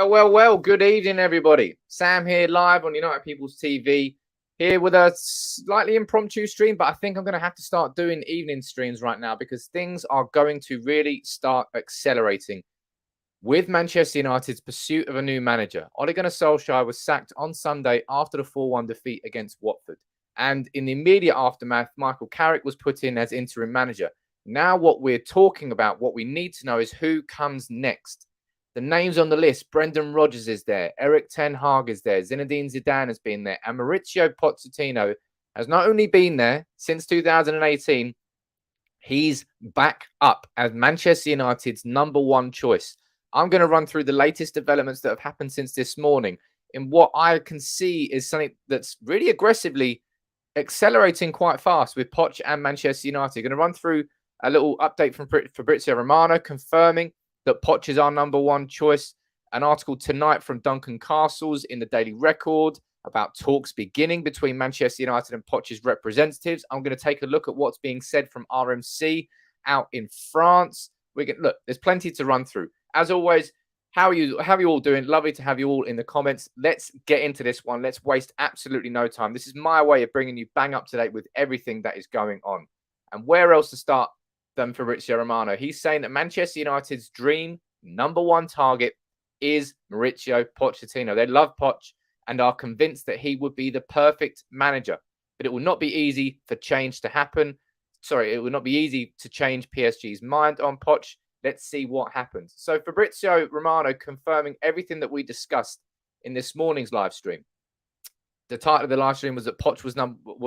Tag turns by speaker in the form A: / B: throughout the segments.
A: Well. Good evening, everybody. Sam here, live on United People's TV, here with a slightly impromptu stream, but I think I'm going to have to start doing evening streams right now because things are going to really start accelerating with Manchester United's pursuit of a new manager. Ole Gunnar Solskjaer was sacked on Sunday after the 4-1 defeat against Watford. And in the immediate aftermath, Michael Carrick was put in as interim manager. Now what we're talking about, what we need to know is who comes next. The names on the list: Brendan Rodgers is there, Eric Ten Hag is there, Zinedine Zidane has been there, and Mauricio Pochettino has not only been there since 2018, he's back up as Manchester United's #1 choice. I'm going to run through the latest developments that have happened since this morning in what I can see is something that's really aggressively accelerating quite fast with Poch and Manchester United. Going to run through a little update from Fabrizio Romano confirming that Poch is our #1 choice. An article tonight from Duncan Castles in the Daily Record about talks beginning between Manchester United and Poch's representatives. I'm going to take a look at what's being said from RMC out in France. Look, there's plenty to run through. As always, how are you all doing? Lovely to have you all in the comments. Let's get into this one. Let's waste absolutely no time. This is my way of bringing you bang up to date with everything that is going on. And where else to start than Fabrizio Romano? He's saying that Manchester United's dream #1 target is Mauricio Pochettino. They love Poch and are convinced that he would be the perfect manager. But it will not be easy for change to happen. It will not be easy to change PSG's mind on Poch. Let's see what happens. So Fabrizio Romano confirming everything that we discussed in this morning's live stream. The title of the live stream was that Poch was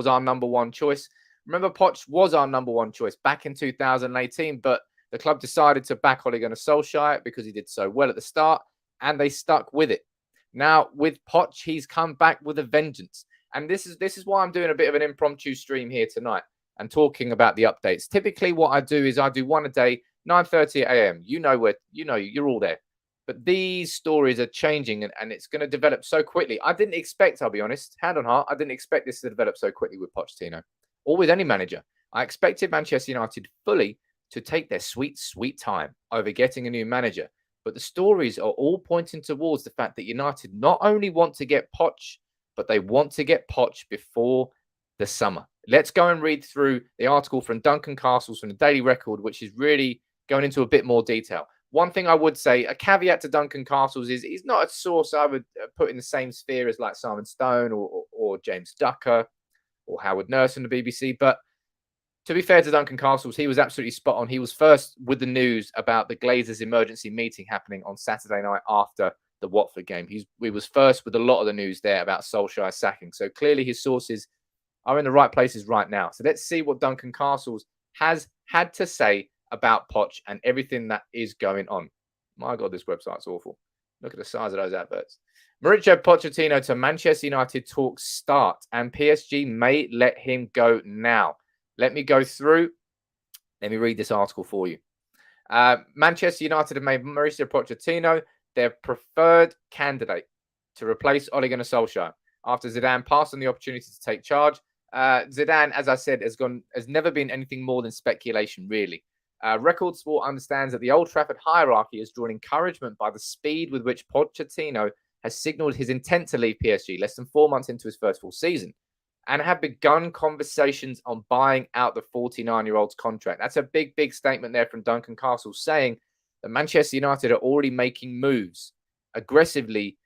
A: our #1 choice. Remember, Poch was our #1 choice back in 2018, but the club decided to back Ole Gunnar Solskjaer because he did so well at the start, and they stuck with it. Now, with Poch, he's come back with a vengeance. And this is why I'm doing a bit of an impromptu stream here tonight and talking about the updates. Typically, what I do is I do one a day, 9:30 a.m. You're all there. But these stories are changing and it's going to develop so quickly. I didn't expect, I'll be honest, hand on heart, I didn't expect this to develop so quickly with Pochettino or with any manager. I expected Manchester United fully to take their sweet, sweet time over getting a new manager. But the stories are all pointing towards the fact that United not only want to get Poch, but they want to get Poch before the summer. Let's go and read through the article from Duncan Castles from the Daily Record, which is really going into a bit more detail. One thing I would say, a caveat to Duncan Castles is he's not a source I would put in the same sphere as like Simon Stone or James Ducker or Howard Nurse from the BBC. But to be fair to Duncan Castles, he was absolutely spot on. He was first with the news about the Glazers' emergency meeting happening on Saturday night after the Watford game. He was first with a lot of the news there about Solskjaer sacking. So clearly his sources are in the right places right now. So let's see what Duncan Castles has had to say about Poch and everything that is going on. My God, this website's awful. Look at the size of those adverts. Mauricio Pochettino to Manchester United talks start and PSG may let him go now. Let me go through. Let me read this article for you. Manchester United have made Mauricio Pochettino their preferred candidate to replace Ole Gunnar Solskjaer after Zidane passed on the opportunity to take charge. Zidane, as I said, has never been anything more than speculation, really. Record Sport understands that the Old Trafford hierarchy has drawn encouragement by the speed with which Pochettino has signalled his intent to leave PSG less than 4 months into his first full season and have begun conversations on buying out the 49-year-old's contract. That's a big, big statement there from Duncan Castle saying that Manchester United are already making moves aggressively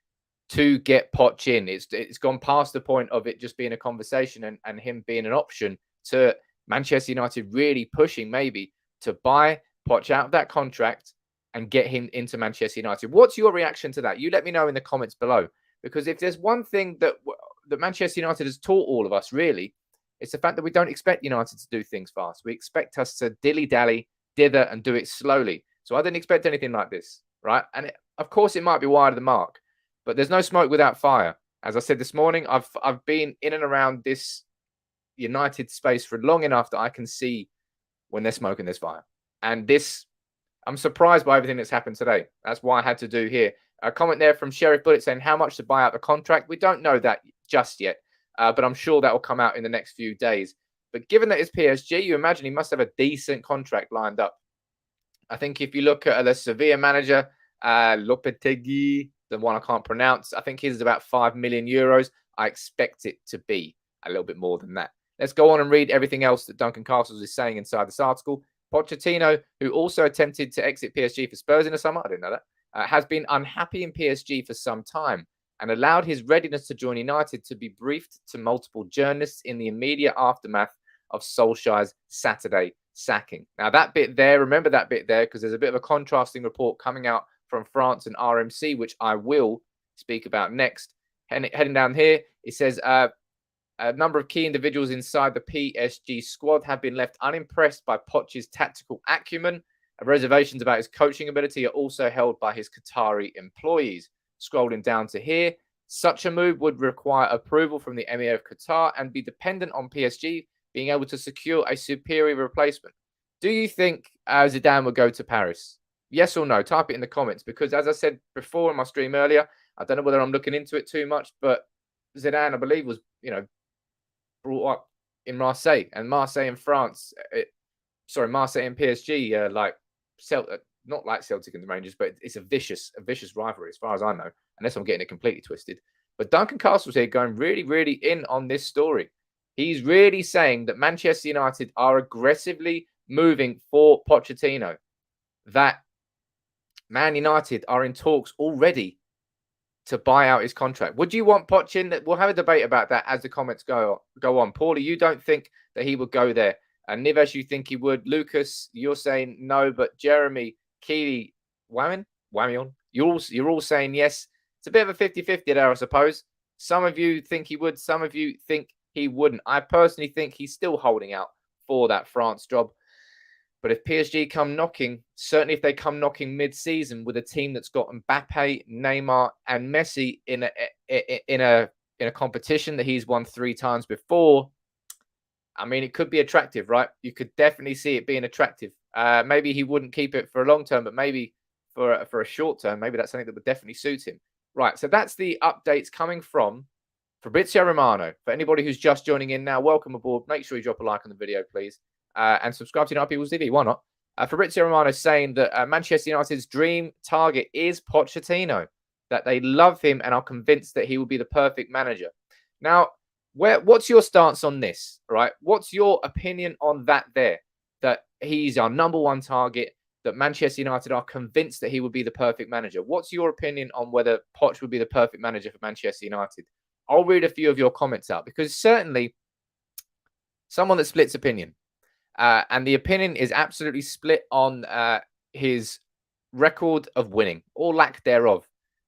A: to get Poch in. It's gone past the point of it just being a conversation and him being an option to Manchester United really pushing maybe to buy Poch out of that contract and get him into Manchester United. What's your reaction to that? You let me know in the comments below. Because if there's one thing that Manchester United has taught all of us, really, it's the fact that we don't expect United to do things fast. We expect us to dilly-dally, dither, and do it slowly. So I didn't expect anything like this, right? And of course, it might be wide of the mark, but there's no smoke without fire. As I said this morning, I've been in and around this United space for long enough that I can see when there's smoke and there's fire. And this, I'm surprised by everything that's happened today. That's why I had to do here. A comment there from Sheriff Bullet saying how much to buy out the contract. We don't know that just yet, but I'm sure that will come out in the next few days. But given that it's PSG, you imagine he must have a decent contract lined up. I think if you look at the Sevilla manager, Lopetegui, the one I can't pronounce. I think his is about 5 million euros. I expect it to be a little bit more than that. Let's go on and read everything else that Duncan Castles is saying inside this article. Pochettino, who also attempted to exit PSG for Spurs in the summer, I didn't know that, has been unhappy in PSG for some time and allowed his readiness to join United to be briefed to multiple journalists in the immediate aftermath of Solskjaer's Saturday sacking. Now, that bit there, remember that bit there, because there's a bit of a contrasting report coming out from France and RMC, which I will speak about next. Heading down here, it says a number of key individuals inside the PSG squad have been left unimpressed by Poch's tactical acumen. Reservations about his coaching ability are also held by his Qatari employees. Scrolling down to here, such a move would require approval from the Emir of Qatar and be dependent on PSG being able to secure a superior replacement. Do you think Zidane would go to Paris? Yes or no? Type it in the comments, because as I said before in my stream earlier, I don't know whether I'm looking into it too much, but Zidane, I believe, was, brought up in Marseille, and Marseille in France, Marseille and PSG, not like Celtic and the Rangers, but it's a vicious rivalry as far as I know, unless I'm getting it completely twisted. But Duncan Castle's here going really, really in on this story. He's really saying that Manchester United are aggressively moving for Pochettino, that Man United are in talks already to buy out his contract. Would you want Poch in? We'll have a debate about that as the comments go on. Paulie, you don't think that he would go there. And Nivesh, you think he would. Lucas, you're saying no, but Jeremy, Keely, Wamion, you're all saying yes. It's a bit of a 50-50 there, I suppose. Some of you think he would. Some of you think he wouldn't. I personally think he's still holding out for that France job. But if PSG come knocking, certainly if they come knocking mid-season with a team that's got Mbappe, Neymar, and Messi in a competition that he's won 3 times before, I mean, it could be attractive, right? You could definitely see it being attractive. Maybe he wouldn't keep it for a long term, but maybe for a short term, maybe that's something that would definitely suit him. Right, so that's the updates coming from Fabrizio Romano. For anybody who's just joining in now, welcome aboard. Make sure you drop a like on the video, please. And subscribe to United People's TV. Why not? Fabrizio Romano is saying that Manchester United's dream target is Pochettino, that they love him and are convinced that he will be the perfect manager. Now, what's your stance on this, right? What's your opinion on that there? That he's our #1 target, that Manchester United are convinced that he would be the perfect manager. What's your opinion on whether Poch would be the perfect manager for Manchester United? I'll read a few of your comments out, because certainly someone that splits opinion. And the opinion is absolutely split on his record of winning or lack thereof.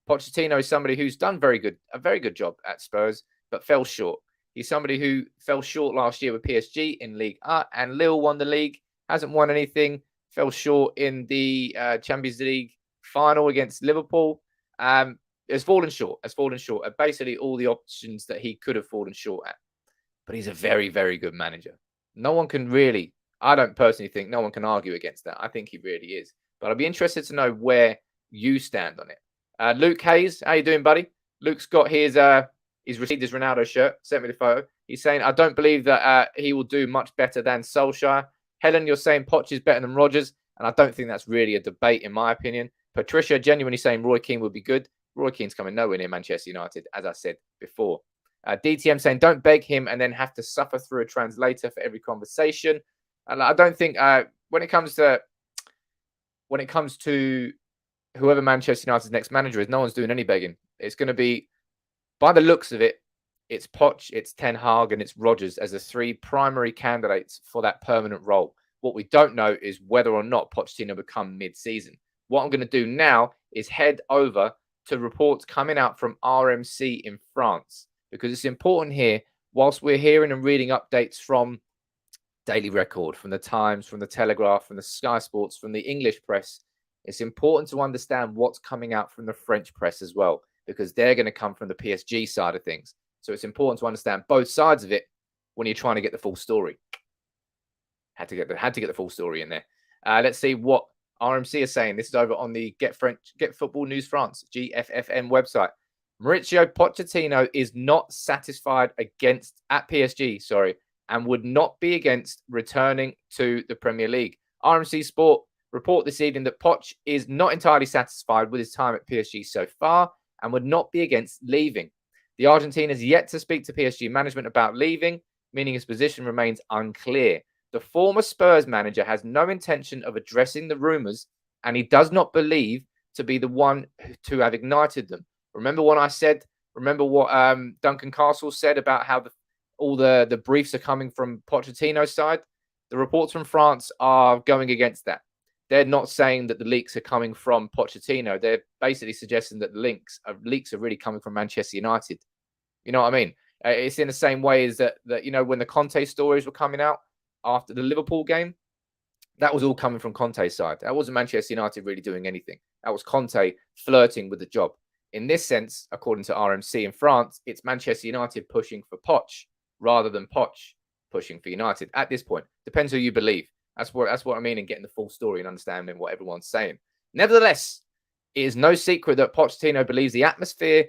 A: Pochettino is somebody who's done a very good job at Spurs, but fell short. He's somebody who fell short last year with PSG in League A, and Lille won the league, hasn't won anything, fell short in the Champions League final against Liverpool. Has fallen short at basically all the options that he could have fallen short at. But he's a very, very good manager. No one can really, I don't personally think no one can argue against that. I think he really is. But I'd be interested to know where you stand on it. Luke Hayes, how you doing, buddy? Luke's got he's received his Ronaldo shirt, sent me the photo. He's saying, I don't believe that he will do much better than Solskjaer. Helen, you're saying Poch is better than Rodgers, and I don't think that's really a debate, in my opinion. Patricia genuinely saying Roy Keane would be good. Roy Keane's coming nowhere near Manchester United, as I said before. DTM saying, don't beg him and then have to suffer through a translator for every conversation. And I don't think when it comes to whoever Manchester United's next manager is, no one's doing any begging. It's going to be, by the looks of it, it's Poch, it's Ten Hag, and it's Rodgers as the 3 primary candidates for that permanent role. What we don't know is whether or not Pochettino will come mid-season. What I'm going to do now is head over to reports coming out from RMC in France, because it's important here, whilst we're hearing and reading updates from Daily Record, from the Times, from the Telegraph, from the Sky Sports, from the English press, it's important to understand what's coming out from the French press as well, because they're going to come from the PSG side of things. So it's important to understand both sides of it when you're trying to get the full story. Had to get the full story in there. Let's see what RMC is saying. This is over on the Get Football News France, GFFN website. Mauricio Pochettino is not satisfied at PSG, and would not be against returning to the Premier League. RMC Sport report this evening that Poch is not entirely satisfied with his time at PSG so far, and would not be against leaving. The Argentine has yet to speak to PSG management about leaving, meaning his position remains unclear. The former Spurs manager has no intention of addressing the rumours, and he does not believe to be the one to have ignited them. Remember what I said? Remember what Duncan Castle said about how all the briefs are coming from Pochettino's side? The reports from France are going against that. They're not saying that the leaks are coming from Pochettino. They're basically suggesting that the leaks are really coming from Manchester United. You know what I mean? It's in the same way as that when the Conte stories were coming out after the Liverpool game, that was all coming from Conte's side. That wasn't Manchester United really doing anything. That was Conte flirting with the job. In this sense, according to RMC in France, it's Manchester United pushing for Poch rather than Poch pushing for United at this point. Depends who you believe. That's what I mean in getting the full story and understanding what everyone's saying. Nevertheless, it is no secret that Pochettino believes the atmosphere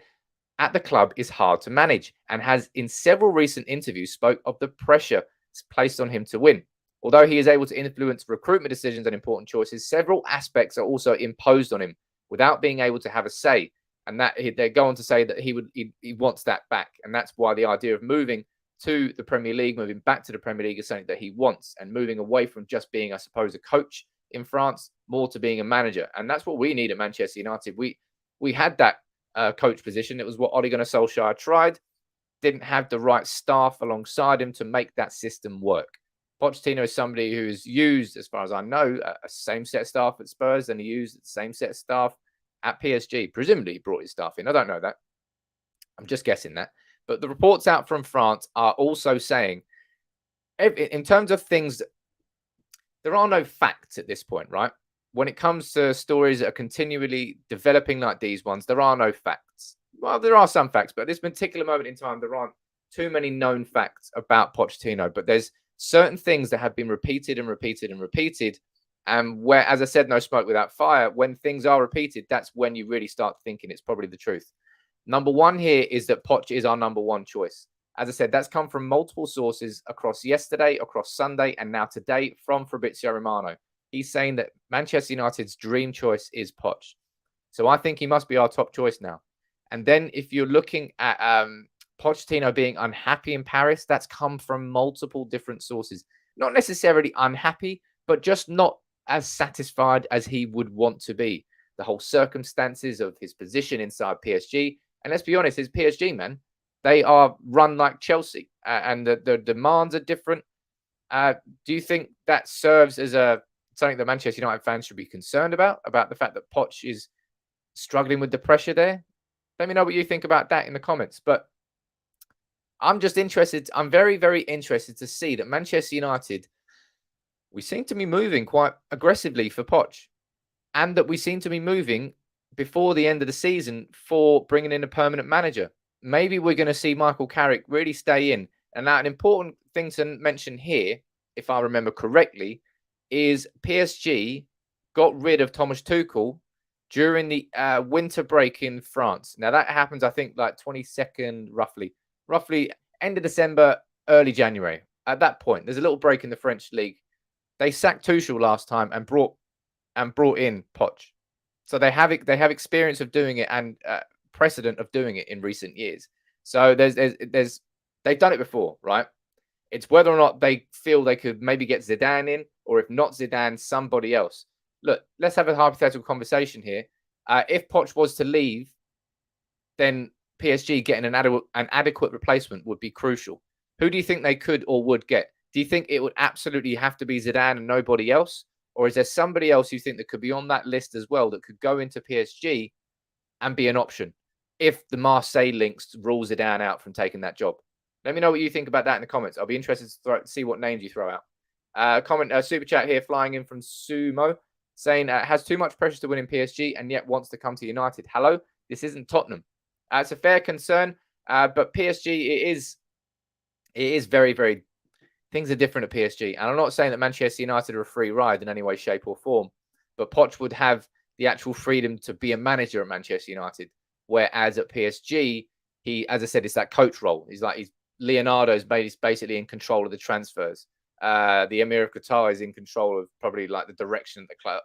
A: at the club is hard to manage and has in several recent interviews spoke of the pressure placed on him to win. Although he is able to influence recruitment decisions and important choices, several aspects are also imposed on him without being able to have a say. And that they go on to say that he wants that back. And that's why the idea of moving to the Premier League, moving back to the Premier League is something that he wants, and moving away from just being, I suppose, a coach in France, more to being a manager. And that's what we need at Manchester United. We had that coach position. It was what Ole Gunnar Solskjaer tried. Didn't have the right staff alongside him to make that system work. Pochettino is somebody who's used, as far as I know, a same set of staff at Spurs, and he used the same set of staff at PSG. Presumably he brought his staff in. I don't know that. I'm just guessing that. But the reports out from France are also saying, in terms of things, there are no facts at this point, right? When it comes to stories that are continually developing like these ones, there are no facts. Well, there are some facts, but at this particular moment in time, there aren't too many known facts about Pochettino. But there's certain things that have been repeated and repeated and repeated. And where, as I said, no smoke without fire, when things are repeated, that's when you really start thinking it's probably the truth. Number one here is that Poch is our number one choice. As I said, that's come from multiple sources across yesterday, across Sunday, and now today from Fabrizio Romano. He's saying that Manchester United's dream choice is Poch. So I think he must be our top choice now. And then if you're looking at Pochettino being unhappy in Paris, that's come from multiple different sources. Not necessarily unhappy, but just not as satisfied as he would want to be. The whole circumstances of his position inside PSG. And let's be honest, his PSG, man, they are run like Chelsea, and the demands are different. Do you think that serves as something that Manchester United fans should be concerned about the fact that Poch is struggling with the pressure there? Let me know what you think about that in the comments. But I'm just interested. I'm very, very interested to see that Manchester United, we seem to be moving quite aggressively for Poch, and that we seem to be moving before the end of the season for bringing in a permanent manager. Maybe we're going to see Michael Carrick really stay in. And now an important thing to mention here, if I remember correctly, is PSG got rid of Thomas Tuchel during the winter break in France. Now that happens, I think, like 22nd, roughly end of December, early January. At that point, there's a little break in the French league. They sacked Tuchel last time and brought in Poch. So they have experience of doing it and precedent of doing it in recent years. So they've done it before, right? It's whether or not they feel they could maybe get Zidane in, or if not Zidane, somebody else. Look, let's have a hypothetical conversation here. If Poch was to leave, then PSG getting an adequate replacement would be crucial. Who do you think they could or would get? Do you think it would absolutely have to be Zidane and nobody else? Or is there somebody else you think that could be on that list as well that could go into PSG and be an option if the Marseille links rule Zidane out from taking that job? Let me know what you think about that in the comments. I'll be interested to see what names you throw out. Super chat here flying in from Sumo saying has too much pressure to win in PSG and yet wants to come to United. Hello, this isn't Tottenham. It's a fair concern, but PSG it is very, very. Things are different at PSG. And I'm not saying that Manchester United are a free ride in any way, shape, or form, but Poch would have the actual freedom to be a manager at Manchester United. Whereas at PSG, he, as I said, it's that coach role. Leonardo's basically in control of the transfers. The Emir of Qatar is in control of probably like the direction of the club.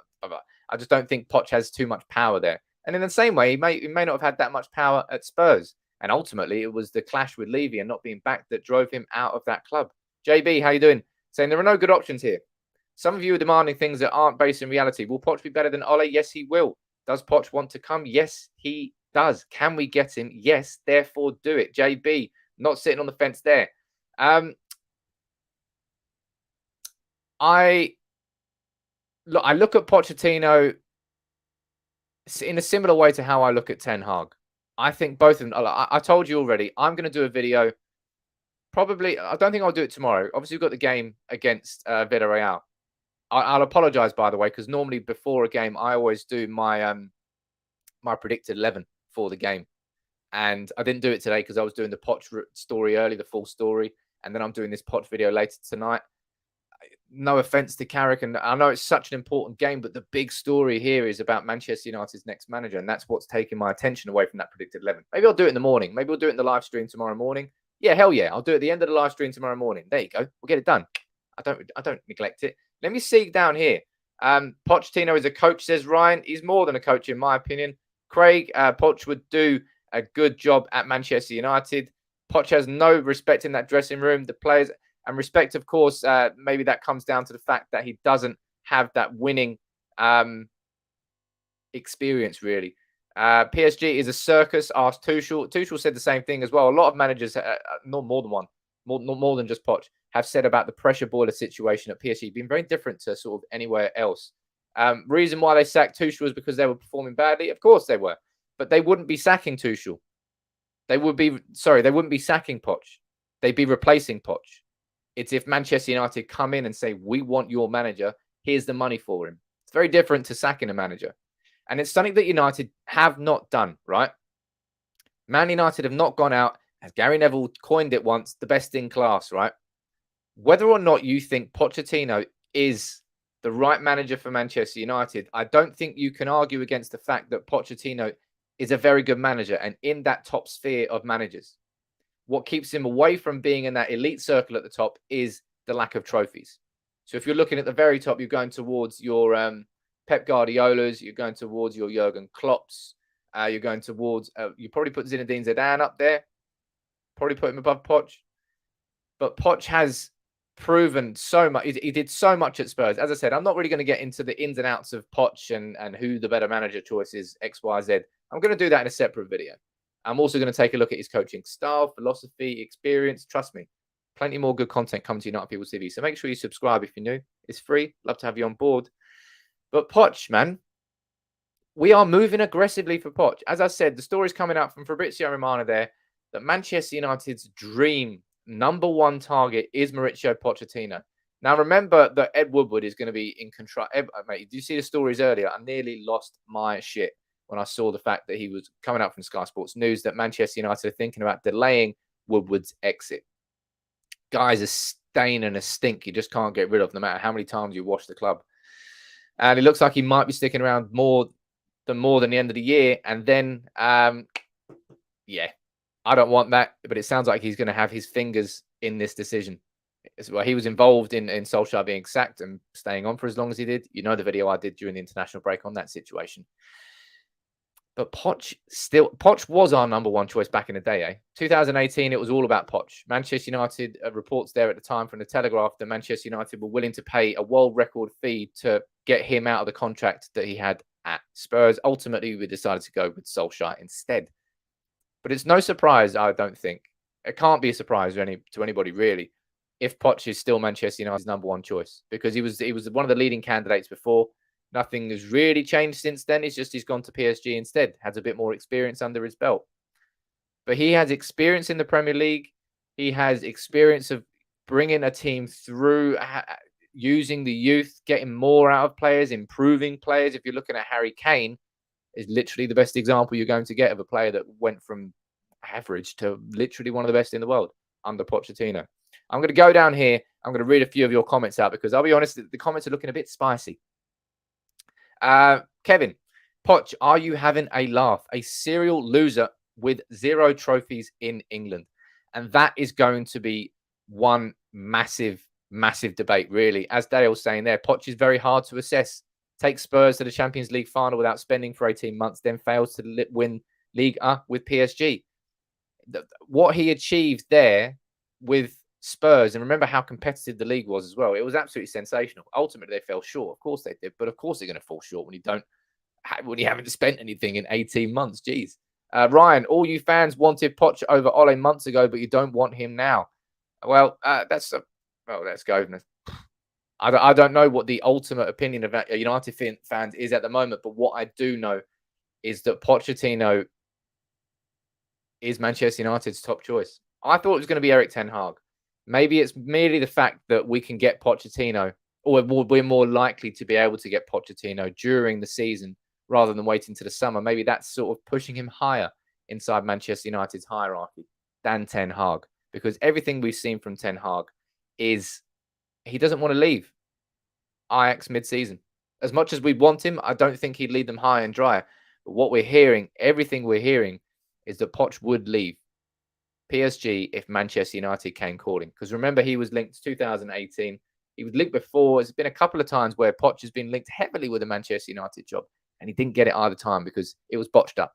A: I just don't think Poch has too much power there. And in the same way, he may not have had that much power at Spurs. And ultimately, it was the clash with Levy and not being back that drove him out of that club. JB, how you doing? Saying there are no good options here. Some of you are demanding things that aren't based in reality. Will Poch be better than Ole? Yes, he will. Does Poch want to come? Yes, he does. Can we get him? Yes, therefore do it. JB, not sitting on the fence there. I look at Pochettino in a similar way to how I look at Ten Hag. I think both of them. I told you already, I'm going to do a video. Probably, I don't think I'll do it tomorrow. Obviously, we've got the game against Villarreal. I'll apologize, by the way, because normally before a game, I always do my my predicted 11 for the game. And I didn't do it today because I was doing the Poch story early, the full story. And then I'm doing this Poch video later tonight. No offense to Carrick, and I know it's such an important game, but the big story here is about Manchester United's next manager, and that's what's taking my attention away from that predicted 11. Maybe I'll do it in the morning. Maybe we'll do it in the live stream tomorrow morning. Yeah, hell yeah, I'll do it at the end of the live stream tomorrow morning. There you go. We'll get it done. I don't neglect it. Let me see down here. Pochettino is a coach, says Ryan. He's more than a coach, in my opinion. Craig, Poch would do a good job at Manchester United. Poch has no respect in that dressing room. The players. And respect, of course, maybe that comes down to the fact that he doesn't have that winning experience, really. PSG is a circus, asked Tuchel. Tuchel said the same thing as well. A lot of managers, not more than one, more than just Poch, have said about the pressure boiler situation at PSG being very different to sort of anywhere else. Reason why they sacked Tuchel was because they were performing badly. Of course they were. But they wouldn't be sacking Tuchel. They wouldn't be sacking Poch. They'd be replacing Poch. It's if Manchester United come in and say, we want your manager, here's the money for him. It's very different to sacking a manager. And it's something that United have not done, right? Man United have not gone out, as Gary Neville coined it once, the best in class, right? Whether or not you think Pochettino is the right manager for Manchester United, I don't think you can argue against the fact that Pochettino is a very good manager and in that top sphere of managers. What keeps him away from being in that elite circle at the top is the lack of trophies. So if you're looking at the very top, you're going towards your Pep Guardiolas, you're going towards your Jurgen Klopps, you're going towards, you probably put Zinedine Zidane up there, probably put him above Poch. But Poch has proven so much. He did so much at Spurs. As I said, I'm not really going to get into the ins and outs of Poch and who the better manager choice is, X, Y, Z. I'm going to do that in a separate video. I'm also going to take a look at his coaching style, philosophy, experience. Trust me, plenty more good content coming to United People TV. So make sure you subscribe if you're new. It's free. Love to have you on board. But Poch, man, we are moving aggressively for Poch. As I said, the story's coming out from Fabrizio Romano there that Manchester United's dream #1 target is Mauricio Pochettino. Now, remember that Ed Woodward is going to be in control. Mate, did you see the stories earlier? I nearly lost my shit when I saw the fact that he was coming out from Sky Sports News that Manchester United are thinking about delaying Woodward's exit. Guy's a stain and a stink you just can't get rid of no matter how many times you wash the club. And it looks like he might be sticking around more than the end of the year. And then, yeah, I don't want that. But it sounds like he's going to have his fingers in this decision. Well, he was involved in Solskjaer being sacked and staying on for as long as he did. You know the video I did during the international break on that situation. But Poch was our #1 choice back in the day, eh? 2018, it was all about Poch. Manchester United reports there at the time from the Telegraph that Manchester United were willing to pay a world record fee to get him out of the contract that he had at Spurs. Ultimately, we decided to go with Solskjaer instead. But it's no surprise, I don't think. It can't be a surprise to anybody, really, if Poch is still Manchester United's #1 choice. Because he was one of the leading candidates before. Nothing has really changed since then. It's just he's gone to PSG instead, has a bit more experience under his belt. But he has experience in the Premier League. He has experience of bringing a team through, using the youth, getting more out of players, improving players. If you're looking at Harry Kane, is literally the best example you're going to get of a player that went from average to literally one of the best in the world under Pochettino. I'm going to go down here. I'm going to read a few of your comments out because I'll be honest, the comments are looking a bit spicy. Kevin, Poch, are you having a laugh? A serial loser with 0 trophies in England. And that is going to be one massive, massive debate, really. As Dale's saying there, Poch is very hard to assess. takes Spurs to the Champions League final without spending for 18 months, then fails to win Liga with PSG. What he achieved there with Spurs, and remember how competitive the league was as well. It was absolutely sensational. Ultimately, they fell short. Of course they did, but of course they're going to fall short when you haven't spent anything in 18 months. Jeez. Ryan, all you fans wanted Poch over Ole months ago, but you don't want him now. Well, let's go. I don't know what the ultimate opinion of United fans is at the moment, but what I do know is that Pochettino is Manchester United's top choice. I thought it was going to be Erik ten Hag. Maybe it's merely the fact that we can get Pochettino, or we're more likely to be able to get Pochettino during the season rather than waiting to the summer. Maybe that's sort of pushing him higher inside Manchester United's hierarchy than Ten Hag, because everything we've seen from Ten Hag is he doesn't want to leave Ajax mid-season. As much as we want him, I don't think he'd lead them high and dry. But what we're hearing, everything we're hearing, is that Poch would leave PSG if Manchester United came calling. Because remember, he was linked to 2018. He was linked before. There's been a couple of times where Poch has been linked heavily with a Manchester United job, and he didn't get it either time because it was botched up.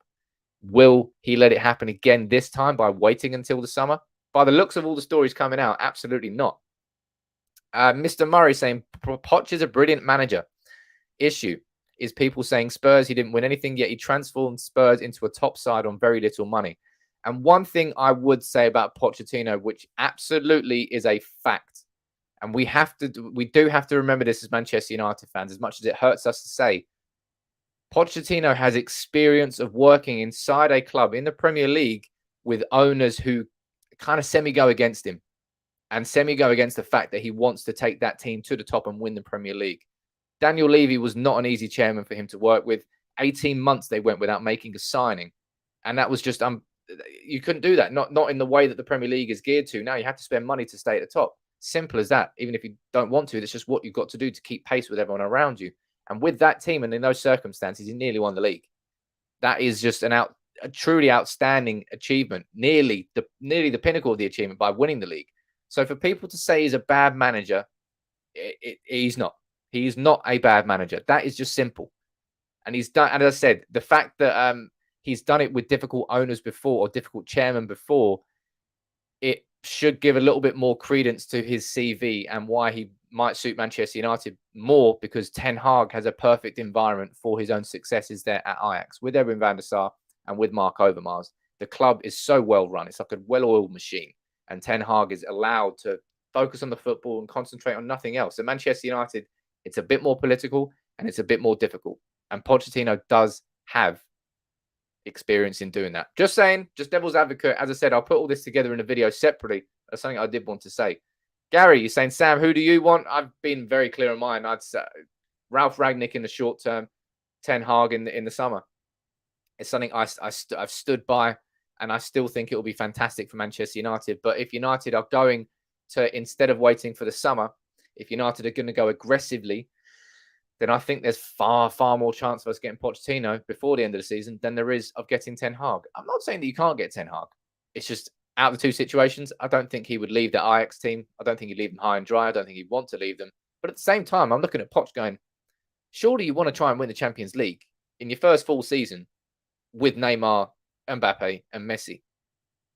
A: Will he let it happen again this time by waiting until the summer? By the looks of all the stories coming out, absolutely not. Mr. Murray saying Poch is a brilliant manager. Issue is people saying Spurs, he didn't win anything, yet he transformed Spurs into a top side on very little money. And one thing I would say about Pochettino, which absolutely is a fact, and we do have to remember this as Manchester United fans, as much as it hurts us to say, Pochettino has experience of working inside a club in the Premier League with owners who kind of semi-go against him and semi-go against the fact that he wants to take that team to the top and win the Premier League. Daniel Levy was not an easy chairman for him to work with. 18 months they went without making a signing. And that was just, you couldn't do that. Not in the way that the Premier League is geared to. Now you have to spend money to stay at the top. Simple as that. Even if you don't want to, that's just what you've got to do to keep pace with everyone around you. And with that team and in those circumstances, he nearly won the league. That is just a truly outstanding achievement. Nearly the pinnacle of the achievement by winning the league. So for people to say he's a bad manager, he's not. He's not a bad manager. That is just simple. And he's done, and as I said, the fact that he's done it with difficult owners before or difficult chairmen before, it should give a little bit more credence to his CV and why he might suit Manchester United more, because Ten Hag has a perfect environment for his own successes there at Ajax with Edwin van der Sar and with Mark Overmars. The club is so well run. It's like a well-oiled machine. And Ten Hag is allowed to focus on the football and concentrate on nothing else. And Manchester United, it's a bit more political and it's a bit more difficult. And Pochettino does have experience in doing that. Just saying, just devil's advocate. As I said, I'll put all this together in a video separately. That's something I did want to say. Gary, you're saying, Sam, who do you want? I've been very clear on mine. I'd say Ralph Rangnick in the short term, Ten Hag in the summer. It's something I've stood by, and I still think it will be fantastic for Manchester United. But if United are going to, instead of waiting for the summer, if United are going to go aggressively, then I think there's far, far more chance of us getting Pochettino before the end of the season than there is of getting Ten Hag. I'm not saying that you can't get Ten Hag. It's just out of the two situations, I don't think he would leave the Ajax team. I don't think he'd leave them high and dry. I don't think he'd want to leave them. But at the same time, I'm looking at Poch going, surely you want to try and win the Champions League in your first full season with Neymar, Mbappe and Messi.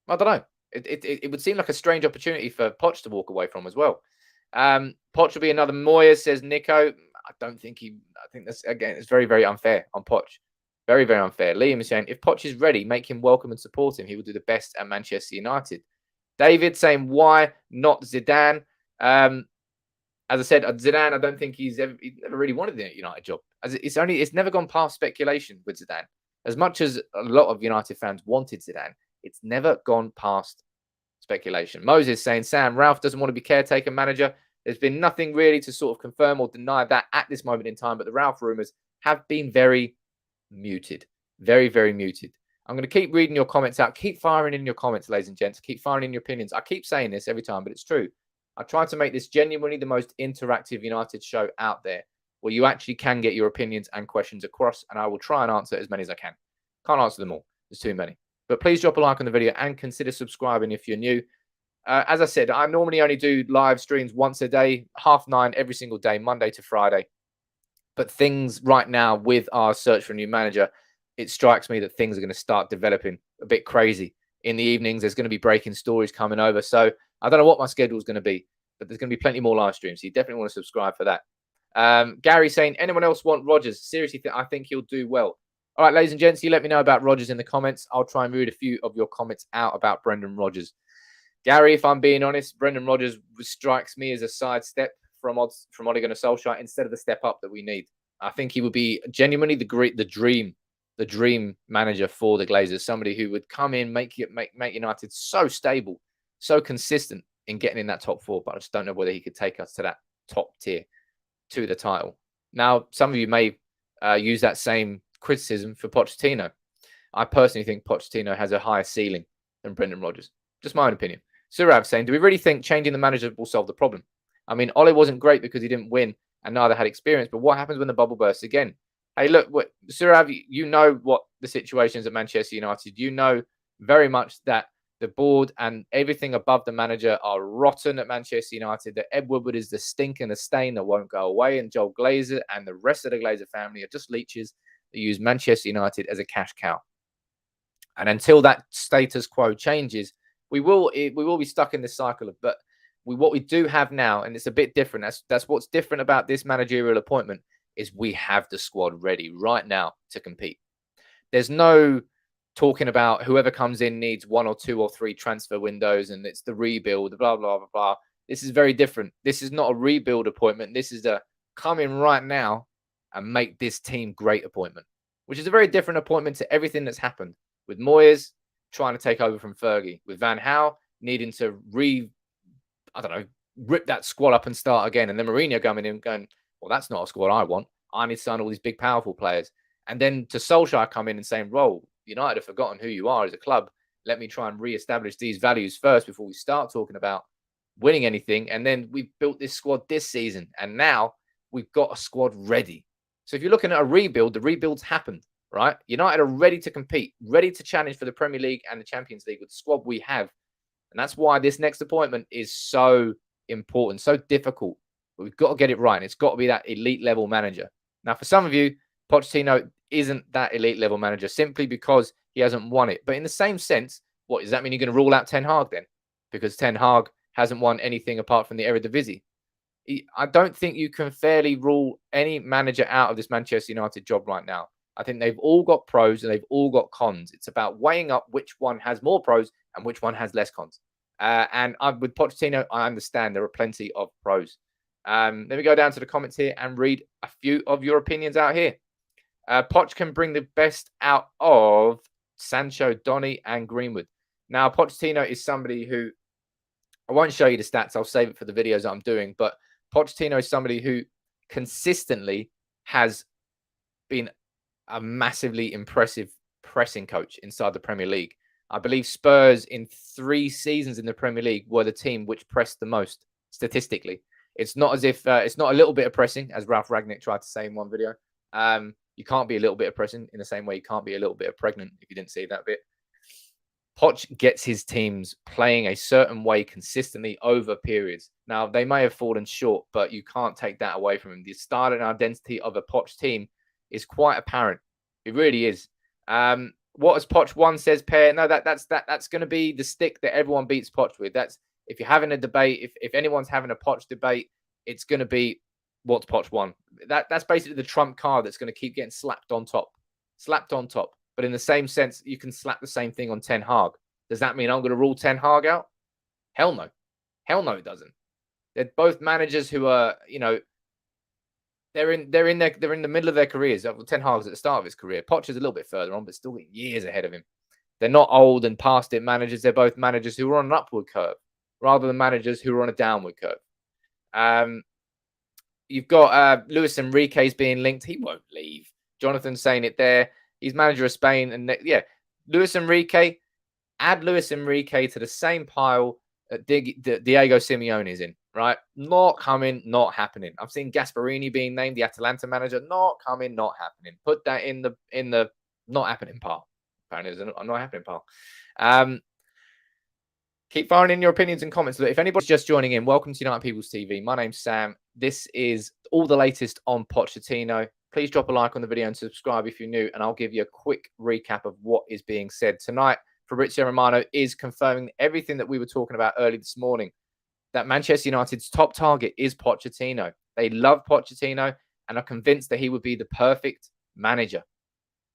A: I don't know. It would seem like a strange opportunity for Poch to walk away from as well. Poch will be another Moyes, says Nico. I think that's, again, it's very, very unfair on Poch. Very, very unfair. Liam is saying, if Poch is ready, make him welcome and support him. He will do the best at Manchester United. David saying, why not Zidane? As I said, Zidane, I don't think he's never really wanted the United job. It's never gone past speculation with Zidane. As much as a lot of United fans wanted Zidane, it's never gone past speculation. Moses saying, Sam, Ralph doesn't want to be caretaker manager. There's been nothing really to sort of confirm or deny that at this moment in time, but the Ralph rumours have been very muted. Very, very muted. I'm going to keep reading your comments out. Keep firing in your comments, ladies and gents. Keep firing in your opinions. I keep saying this every time, but it's true. I try to make this genuinely the most interactive United show out there, where you actually can get your opinions and questions across, and I will try and answer as many as I can. Can't answer them all. There's too many. But please drop a like on the video and consider subscribing if you're new. As I said, I normally only do live streams once a day, 9:30 every single day, Monday to Friday. But things right now with our search for a new manager, it strikes me that things are going to start developing a bit crazy. In the evenings, there's going to be breaking stories coming over. So I don't know what my schedule is going to be, but there's going to be plenty more live streams. So you definitely want to subscribe for that. Gary saying, anyone else want Rodgers? Seriously, I think he'll do well. All right, ladies and gents, you let me know about Rodgers in the comments. I'll try and read a few of your comments out about Brendan Rodgers. Gary, if I'm being honest, Brendan Rodgers strikes me as a sidestep from Ole Gunnar Solskjaer instead of the step up that we need. I think he would be genuinely the dream manager for the Glazers. Somebody who would come in, make United so stable, so consistent in getting in that top four. But I just don't know whether he could take us to that top tier, to the title. Now, some of you may use that same criticism for Pochettino. I personally think Pochettino has a higher ceiling than Brendan Rodgers. Just my own opinion. Surav saying, do we really think changing the manager will solve the problem? I mean, Ole wasn't great because he didn't win and neither had experience. But what happens when the bubble bursts again? Hey, look, Surav, you know what the situation is at Manchester United. You know very much that the board and everything above the manager are rotten at Manchester United. That Ed Woodward is the stink and the stain that won't go away. And Joel Glazer and the rest of the Glazer family are just leeches that use Manchester United as a cash cow. And until that status quo changes, we will be stuck in this cycle. But what we do have now, and it's a bit different. That's what's different about this managerial appointment, is we have the squad ready right now to compete. There's no talking about whoever comes in needs 1 or 2 or 3 transfer windows and it's the rebuild, blah, blah, blah, blah. This is very different. This is not a rebuild appointment. This is a come in right now and make this team great appointment, which is a very different appointment to everything that's happened with Moyes trying to take over from Fergie, with Van Gaal needing to rip that squad up and start again. And then Mourinho coming in going, well, that's not a squad I want. I need to sign all these big, powerful players. And then to Solskjaer come in and saying, well, United have forgotten who you are as a club. Let me try and reestablish these values first before we start talking about winning anything. And then we've built this squad this season. And now we've got a squad ready. So if you're looking at a rebuild, the rebuild's happened, right? United are ready to compete, ready to challenge for the Premier League and the Champions League with the squad we have. And that's why this next appointment is so important, so difficult. But we've got to get it right. And it's got to be that elite level manager. Now, for some of you, Pochettino isn't that elite level manager simply because he hasn't won it. But in the same sense, what does that mean? You're going to rule out Ten Hag then? Because Ten Hag hasn't won anything apart from the Eredivisie. I don't think you can fairly rule any manager out of this Manchester United job right now. I think they've all got pros and they've all got cons. It's about weighing up which one has more pros and which one has less cons. With Pochettino, I understand there are plenty of pros. Let me go down to the comments here and read a few of your opinions out here. Poch can bring the best out of Sancho, Donny, and Greenwood. Now, Pochettino is somebody who, I won't show you the stats. I'll save it for the videos that I'm doing. But Pochettino is somebody who consistently has been a massively impressive pressing coach inside the Premier League. I believe Spurs in 3 seasons in the Premier League were the team which pressed the most statistically. It's not as if it's not a little bit of pressing, as Ralph Ragnick tried to say in one video. You can't be a little bit of pressing in the same way you can't be a little bit of pregnant, if you didn't see that bit. Poch gets his teams playing a certain way consistently over periods. Now, they may have fallen short, but you can't take that away from him. The style and identity of a Poch team is quite apparent. It really is. What has Poch won, says Per? No, that's going to be the stick that everyone beats Poch with. That's if you're having a debate, if anyone's having a Poch debate, it's going to be what's Poch won. That's basically the trump card that's going to keep getting slapped on top. But in the same sense, you can slap the same thing on Ten Hag. Does that mean I'm going to rule Ten Hag out? Hell no. Hell no, it doesn't. They're both managers who are, they're in the middle of their careers. Ten Hag's at the start of his career. Poch is a little bit further on, but still years ahead of him. They're not old and past it managers. They're both managers who are on an upward curve rather than managers who are on a downward curve. You've got Luis Enrique's being linked. He won't leave. Jonathan's saying it there. He's manager of Spain. And Luis Enrique, add Luis Enrique to the same pile that Diego Simeone is in, right? Not coming, not happening. I've seen Gasperini being named the Atalanta manager. Not coming, not happening. Put that in the not happening pile. Apparently, it's a not happening pile. Keep firing in your opinions and comments. Look, if anybody's just joining in, welcome to United People's TV. My name's Sam. this is all the latest on Pochettino. Please drop a like on the video and subscribe if you're new, and I'll give you a quick recap of what is being said tonight. Fabrizio Romano is confirming everything that we were talking about early this morning, that Manchester United's top target is Pochettino. They love Pochettino and are convinced that he would be the perfect manager.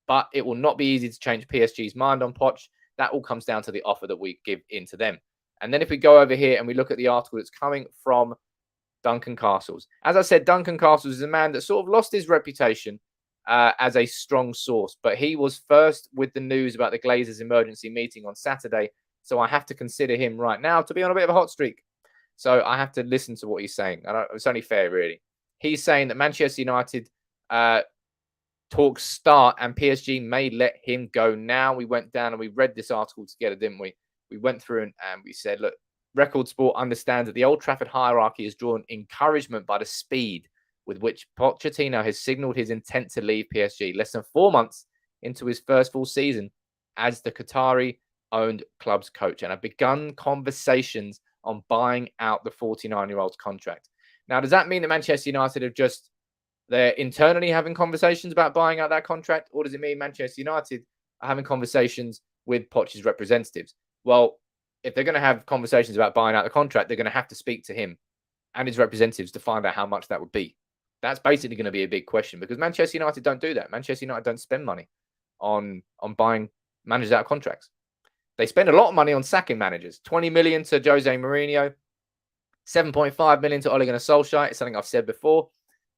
A: But it will not be easy to change PSG's mind on Poch. That all comes down to the offer that we give into them. And then if we go over here and we look at the article that's coming from Duncan Castles. As I said, Duncan Castles is a man that sort of lost his reputation as a strong source, but he was first with the news about the Glazers' emergency meeting on Saturday. So I have to consider him right now to be on a bit of a hot streak. So I have to listen to what he's saying. It's only fair, really. He's saying that Manchester United talks start and PSG may let him go now. We went down and we read this article together, didn't we? We went through and we said, look, Record Sport understands that the Old Trafford hierarchy has drawn encouragement by the speed with which Pochettino has signalled his intent to leave PSG less than 4 months into his first full season as the Qatari-owned club's coach, and have begun conversations on buying out the 49-year-old's contract. Now, does that mean that Manchester United have they're internally having conversations about buying out that contract, or does it mean Manchester United are having conversations with Poch's representatives? Well, if they're going to have conversations about buying out the contract, they're going to have to speak to him and his representatives to find out how much that would be. That's basically going to be a big question, because Manchester United don't do that. Manchester United don't spend money on buying managers out of contracts. They spend a lot of money on sacking managers. 20 million to Jose Mourinho, 7.5 million to Ole Gunnar Solskjaer. It's something I've said before.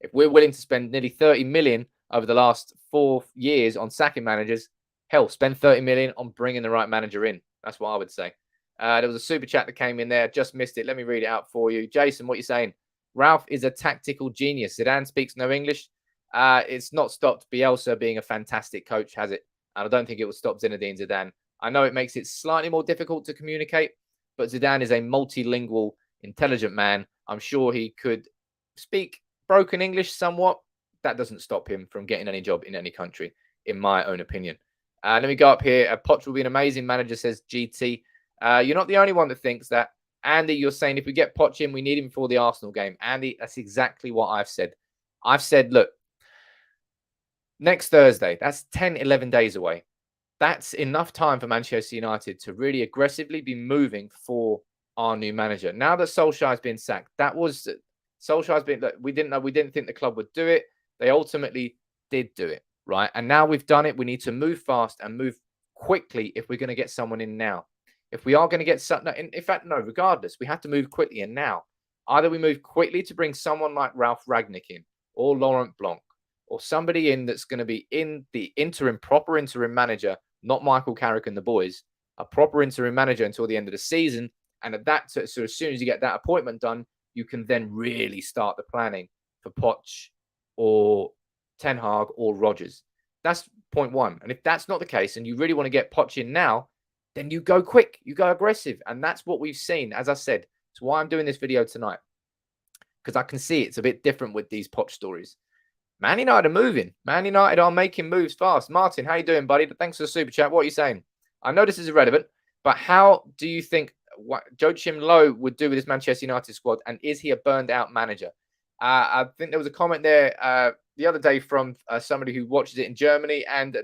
A: If we're willing to spend nearly 30 million over the last 4 years on sacking managers, hell, spend 30 million on bringing the right manager in. That's what I would say. There was a super chat that came in there. Just missed it. Let me read it out for you. Jason, what are you saying? Ralph is a tactical genius. Zidane speaks no English. It's not stopped Bielsa being a fantastic coach, has it? And I don't think it will stop Zinedine Zidane. I know it makes it slightly more difficult to communicate, but Zidane is a multilingual, intelligent man. I'm sure he could speak broken English somewhat. That doesn't stop him from getting any job in any country, in my own opinion. Let me go up here. Poch will be an amazing manager, says GT. You're not the only one that thinks that. Andy, you're saying if we get Poch in, we need him for the Arsenal game. Andy, that's exactly what I've said. I've said, look, next Thursday, that's 10, 11 days away. That's enough time for Manchester United to really aggressively be moving for our new manager. Now that Solskjaer's been sacked, Solskjaer's been, we didn't think the club would do it. They ultimately did do it, right? And now we've done it. We need to move fast and move quickly if we're going to get someone in now. If we are going to get something, in fact, no, regardless, we have to move quickly and now. Either we move quickly to bring someone like Ralph Rangnick in, or Laurent Blanc, or somebody in that's going to be in the proper interim manager, not Michael Carrick and the boys, a proper interim manager until the end of the season. And at that, so as soon as you get that appointment done, you can then really start the planning for Poch or Ten Hag or Rodgers. That's point one. And if that's not the case and you really want to get Poch in now, then you go quick, you go aggressive. And that's what we've seen. As I said, it's why I'm doing this video tonight, because I can see it's a bit different with these Poch stories. Man United are moving. Man United are making moves fast. Martin, how you doing, buddy? Thanks for the super chat. What are you saying? I know this is irrelevant, but how do you think what Joachim Low would do with this Manchester United squad? And is he a burned out manager? I think there was a comment there the other day from somebody who watches it in Germany, and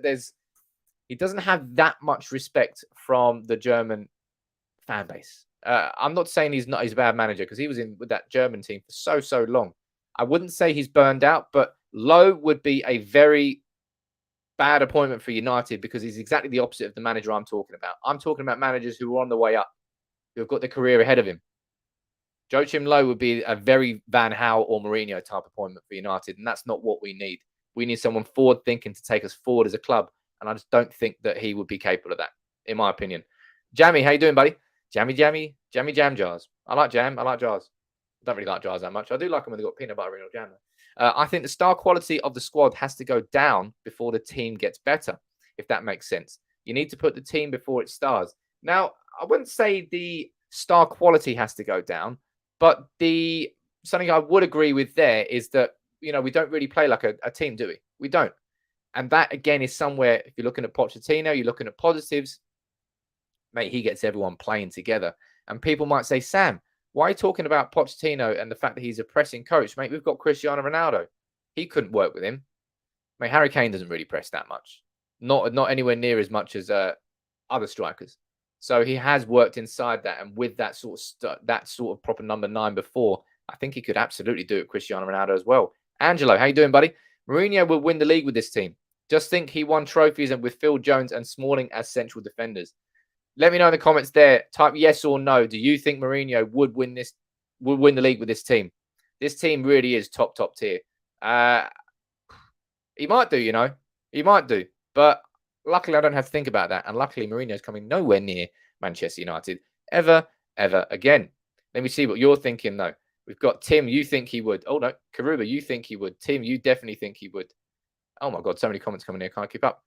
A: he doesn't have that much respect from the German fan base. I'm not saying he's a bad manager, because he was in with that German team for so long. I wouldn't say he's burned out, but Lowe would be a very bad appointment for United, because he's exactly the opposite of the manager I'm talking about. I'm talking about managers who are on the way up, who have got their career ahead of him. Joachim Low would be a very Van Gaal or Mourinho type appointment for United, and that's not what we need. We need someone forward-thinking to take us forward as a club, and I just don't think that he would be capable of that, in my opinion. Jammy, how you doing, buddy? Jammy jam jars. I like jam. I like jars. I don't really like jars that much. I do like them when they've got peanut butter in or jam. I think the star quality of the squad has to go down before the team gets better, if that makes sense. You need to put the team before it stars. Now, I wouldn't say the star quality has to go down, but something I would agree with there is that, we don't really play like a team, do we? We don't. And that, again, is somewhere, if you're looking at Pochettino, you're looking at positives, mate, he gets everyone playing together. And people might say, Sam, Why are you talking about Pochettino and the fact that he's a pressing coach? Mate, we've got Cristiano Ronaldo. He couldn't work with him. Mate, Harry Kane doesn't really press that much. Not anywhere near as much as other strikers. So he has worked inside that, and with that sort of proper number 9 before, I think he could absolutely do it, Cristiano Ronaldo as well. Angelo, how you doing, buddy? Mourinho will win the league with this team. Just think he won trophies and with Phil Jones and Smalling as central defenders. Let me know in the comments there. Type yes or no. Do you think Mourinho would win the league with this team? This team really is top tier. He might do, you know. He might do. But luckily, I don't have to think about that. And luckily, Mourinho's coming nowhere near Manchester United ever again. Let me see what you're thinking, though. We've got Tim. You think he would. Oh, no. Karuba, you think he would. Tim, you definitely think he would. Oh, my God. So many comments coming in. Can't keep up.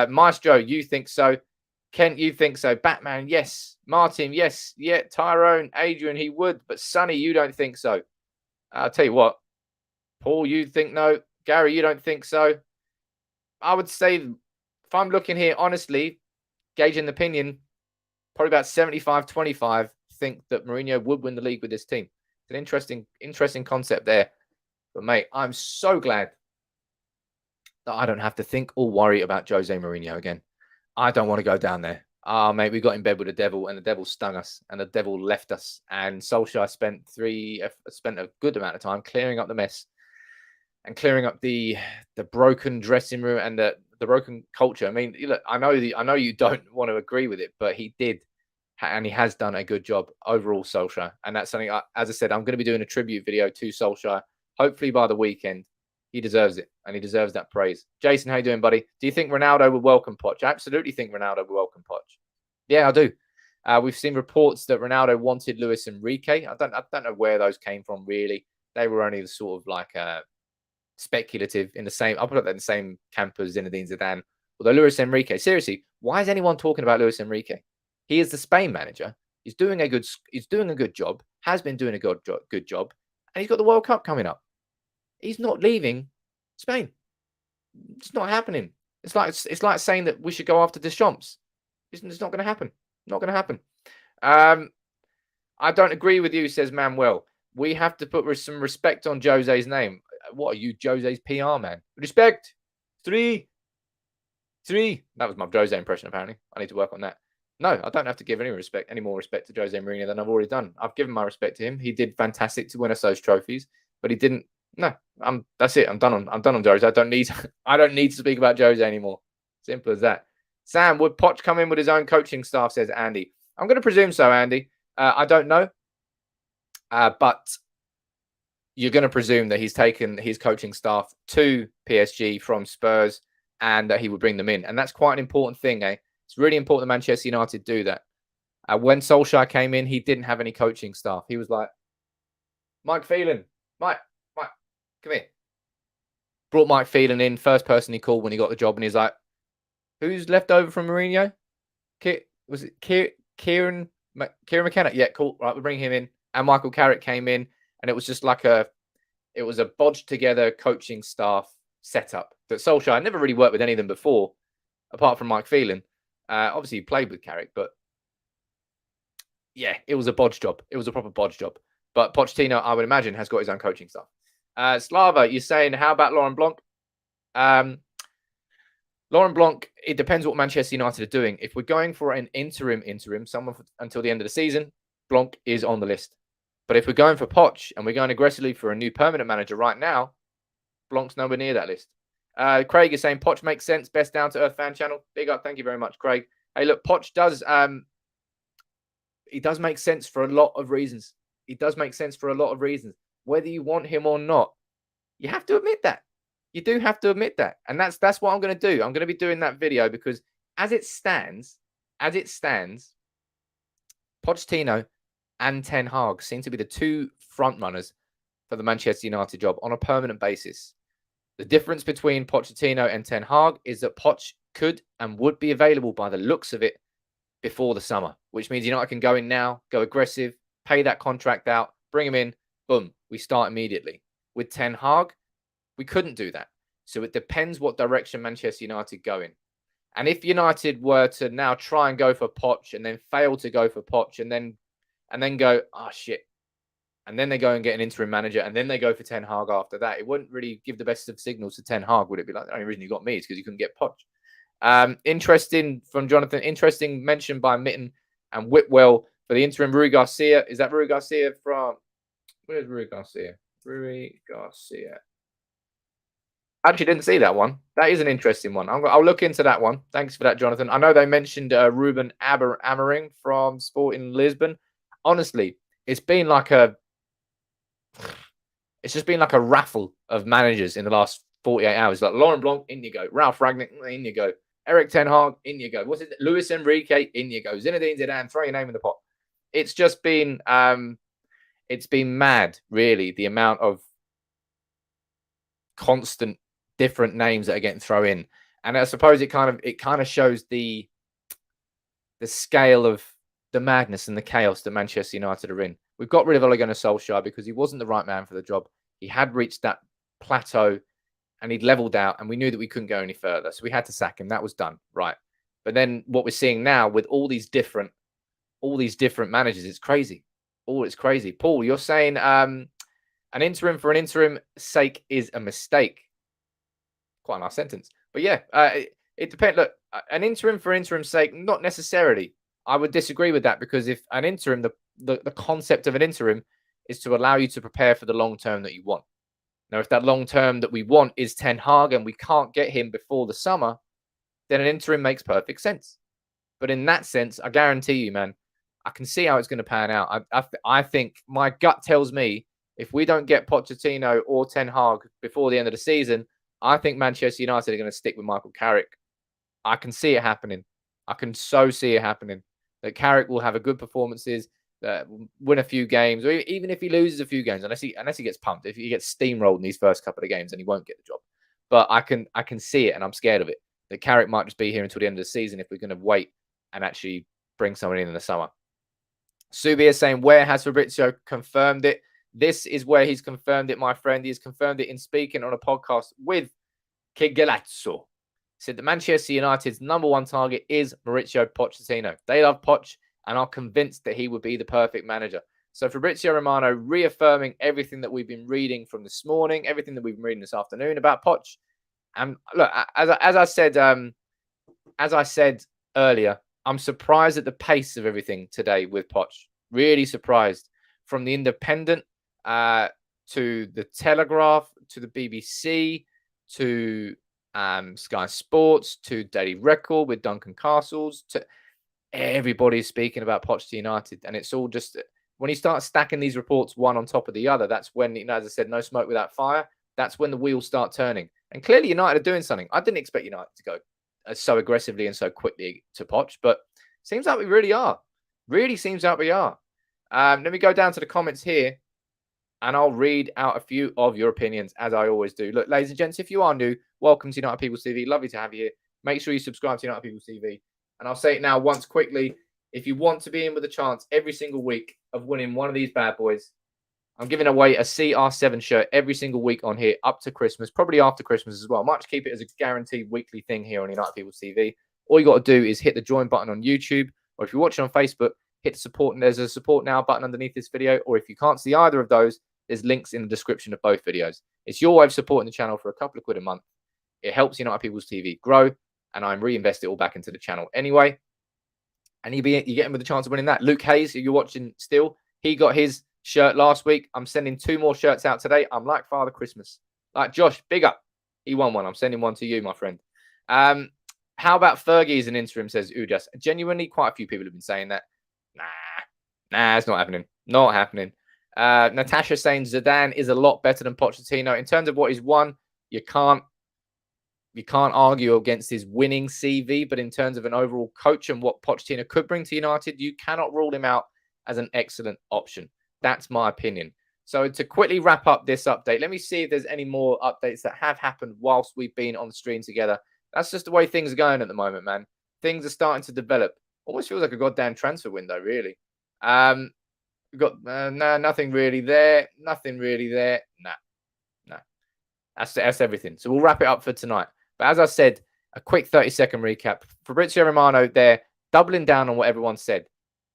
A: Maestro, you think so. Kent, you think so. Batman, yes. Martin, yes. Yeah. Tyrone, Adrian, he would. But Sonny, you don't think so. I'll tell you what. Paul, you think no. Gary, you don't think so. I would say, if I'm looking here, honestly, gauging the opinion, probably about 75-25 think that Mourinho would win the league with this team. It's an interesting concept there. But, mate, I'm so glad that I don't have to think or worry about Jose Mourinho again. I don't want to go down there. Mate, we got in bed with the devil, and the devil stung us, and the devil left us. And Solskjaer spent a good amount of time clearing up the mess and clearing up the broken dressing room and the broken culture. I mean, look, I know you don't want to agree with it, but he did, and he has done a good job overall, Solskjaer. And that's something, as I said, I'm going to be doing a tribute video to Solskjaer, hopefully by the weekend. He deserves it, and he deserves that praise. Jason, how you doing, buddy? Do you think Ronaldo would welcome Poch? I absolutely think Ronaldo would welcome Poch. Yeah, I do. We've seen reports that Ronaldo wanted Luis Enrique. I don't know where those came from, really. They were only the sort of like speculative in the same. I'll put that in the same camp as Zinedine Zidane. Although Luis Enrique, seriously, why is anyone talking about Luis Enrique? He is the Spain manager. He's doing a good job. Has been doing a good job, and he's got the World Cup coming up. He's not leaving Spain. It's not happening. It's like saying that we should go after Deschamps. It's not going to happen. Not going to happen. I don't agree with you, says Manuel. We have to put some respect on Jose's name. What are you, Jose's PR man? Respect. 3. That was my Jose impression, apparently. I need to work on that. No, I don't have to give any more respect to Jose Mourinho than I've already done. I've given my respect to him. He did fantastic to win us those trophies, but he didn't. No, that's it. I'm done on Jose. I don't need to speak about Jose anymore. Simple as that. Sam, would Poch come in with his own coaching staff, says Andy. I'm going to presume so, Andy. I don't know. But you're going to presume that he's taken his coaching staff to PSG from Spurs and that he would bring them in. And that's quite an important thing, eh? It's really important that Manchester United do that. When Solskjaer came in, he didn't have any coaching staff. He was like, Mike Phelan, Mike, come here. Brought Mike Phelan in, first person he called when he got the job, and he's like, who's left over from Mourinho? Was it Kieran McKenna? Yeah, cool. Right, we'll bring him in. And Michael Carrick came in, and it was just like a bodged together coaching staff setup that Solskjaer never really worked with any of them before, apart from Mike Phelan. Obviously, he played with Carrick, but yeah, it was a bodge job. It was a proper bodge job. But Pochettino, I would imagine, has got his own coaching staff. Slava, you're saying, how about Laurent Blanc? Laurent Blanc, it depends what Manchester United are doing. If we're going for an interim, someone until the end of the season, Blanc is on the list. But if we're going for Poch and we're going aggressively for a new permanent manager right now, Blanc's nowhere near that list. Craig is saying Poch makes sense. Best down to earth fan channel. Big up. Thank you very much, Craig. Hey, look, Poch does. He does make sense for a lot of reasons. Whether you want him or not, you have to admit that. You do have to admit that. And that's what I'm going to do. I'm going to be doing that video because as it stands, Pochettino and Ten Hag seem to be the two front runners for the Manchester United job on a permanent basis. The difference between Pochettino and Ten Hag is that Poch could and would be available by the looks of it before the summer, which means United can go in now, go aggressive, pay that contract out, bring him in, boom, we start immediately. With Ten Hag, we couldn't do that. So it depends what direction Manchester United go in. And if United were to now try and go for Poch and then fail to go for Poch and then go, oh shit, and then they go and get an interim manager, and then they go for Ten Hag after that. It wouldn't really give the best of signals to Ten Hag, would it? Be like, the only reason you got me is because you couldn't get Poch. Interesting from Jonathan. Interesting mention by Mitten and Whitwell for the interim. Rui Garcia. Is that Rui Garcia from? Where's Rui Garcia? Rui Garcia. I actually didn't see that one. That is an interesting one. I'll look into that one. Thanks for that, Jonathan. I know they mentioned Ruben Amorim from Sporting Lisbon. Honestly, it's just been like a raffle of managers in the last 48 hours. Like Laurent Blanc, in you go. Ralph Ragnick, in you go. Eric Ten Hag, in you go. What's it? Luis Enrique, in you go. Zinedine Zidane, throw your name in the pot. It's just been, it's been mad, really, the amount of constant different names that are getting thrown in. And I suppose it kind of shows the scale of the madness and the chaos that Manchester United are in. We've got rid of Ole Gunnar Solskjaer because he wasn't the right man for the job. He had reached that plateau and he'd leveled out, and we knew that we couldn't go any further. So we had to sack him. That was done, right? But then what we're seeing now with all these different managers, it's crazy. It's crazy. Paul, you're saying an interim for an interim sake is a mistake. Quite a nice sentence. But yeah, it depends. Look, an interim for interim's sake, not necessarily. I would disagree with that, because if an interim, the concept of an interim is to allow you to prepare for the long term that you want. Now, if that long term that we want is Ten Hag and we can't get him before the summer, then an interim makes perfect sense. But in that sense, I guarantee you, man, I can see how it's going to pan out. I think my gut tells me if we don't get Pochettino or Ten Hag before the end of the season, I think Manchester United are going to stick with Michael Carrick. I can see it happening. I can so see it happening. That Carrick will have a good performances, win a few games, or even if he loses a few games, unless he gets pumped, if he gets steamrolled in these first couple of games, then he won't get the job. But I can see it, and I'm scared of it. That Carrick might just be here until the end of the season if we're going to wait and actually bring someone in the summer. Subi is saying, where has Fabrizio confirmed it? This is where he's confirmed it, my friend. He's confirmed it in speaking on a podcast with Kigelazzo. He said that Manchester United's #1 target is Mauricio Pochettino. They love Poch and are convinced that he would be the perfect manager. So Fabrizio Romano reaffirming everything that we've been reading from this morning, everything that we've been reading this afternoon about Poch. And look, as I said earlier, I'm surprised at the pace of everything today with Poch. Really surprised. From the Independent to the Telegraph, to the BBC, to Sky Sports, to Daily Record with Duncan Castles, to everybody's speaking about Pochettino United. And it's all just, when you start stacking these reports one on top of the other, that's when, as I said, no smoke without fire. That's when the wheels start turning. And clearly United are doing something. I didn't expect United to go so aggressively and so quickly to Poch, but seems like we really are. Really seems like we are. Let me go down to the comments here, and I'll read out a few of your opinions, as I always do. Look, ladies and gents, if you are new, welcome to United People's TV. Lovely to have you here. Make sure you subscribe to United People's TV. And I'll say it now once quickly. If you want to be in with a chance every single week of winning one of these bad boys, I'm giving away a CR7 shirt every single week on here up to Christmas, probably after Christmas as well. I might just keep it as a guaranteed weekly thing here on United People's TV. All you got to do is hit the join button on YouTube, or if you're watching on Facebook, hit the support, and there's a support now button underneath this video. Or if you can't see either of those, there's links in the description of both videos. It's your way of supporting the channel for a couple of quid a month. It helps United People's TV grow, and I reinvest it all back into the channel anyway. And you get him with a chance of winning that. Luke Hayes, who you're watching still, he got his shirt last week. I'm sending 2 more shirts out today. I'm like Father Christmas. Like Josh, big up. He won one. I'm sending one to you, my friend. How about Fergie as an interim, says Ujas. Genuinely, quite a few people have been saying that. Nah, it's not happening. Not happening. Natasha saying Zidane is a lot better than Pochettino. In terms of what he's won, you can't argue against his winning CV, but in terms of an overall coach and what Pochettino could bring to United, you cannot rule him out as an excellent option. That's my opinion. So to quickly wrap up this update, let me see if there's any more updates that have happened whilst we've been on the stream together. That's just the way things are going at the moment, man. Things are starting to develop. Almost feels like a goddamn transfer window, really. We've got nothing really there. Nothing really there. Nah. That's everything. So we'll wrap it up for tonight. But as I said, a quick 30-second recap. Fabrizio Romano there, doubling down on what everyone said.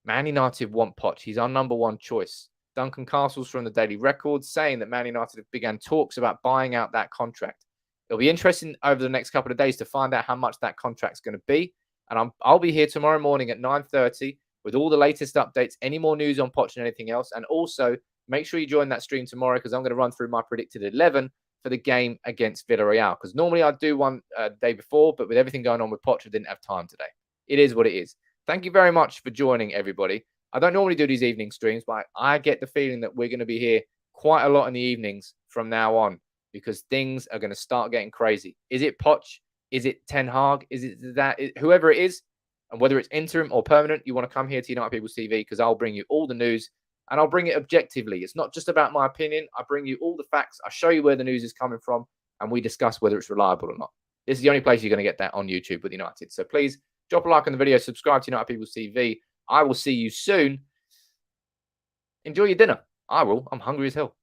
A: Man United want Poch. He's our #1 choice. Duncan Castles from the Daily Record saying that Man United have began talks about buying out that contract. It'll be interesting over the next couple of days to find out how much that contract's going to be. And I'll be here tomorrow morning at 9:30 with all the latest updates, any more news on Poch and anything else. And also, make sure you join that stream tomorrow because I'm going to run through my predicted 11 for the game against Villarreal. Because normally I'd do one day before, but with everything going on with Poch, I didn't have time today. It is what it is. Thank you very much for joining, everybody. I don't normally do these evening streams, but I get the feeling that we're going to be here quite a lot in the evenings from now on because things are going to start getting crazy. Is it Poch? Is it Ten Hag? Is it that? Whoever it is, and whether it's interim or permanent, you want to come here to United People's TV because I'll bring you all the news and I'll bring it objectively. It's not just about my opinion. I bring you all the facts. I show you where the news is coming from and we discuss whether it's reliable or not. This is the only place you're going to get that on YouTube with United. So please drop a like on the video, subscribe to United People's TV. I will see you soon. Enjoy your dinner. I will. I'm hungry as hell.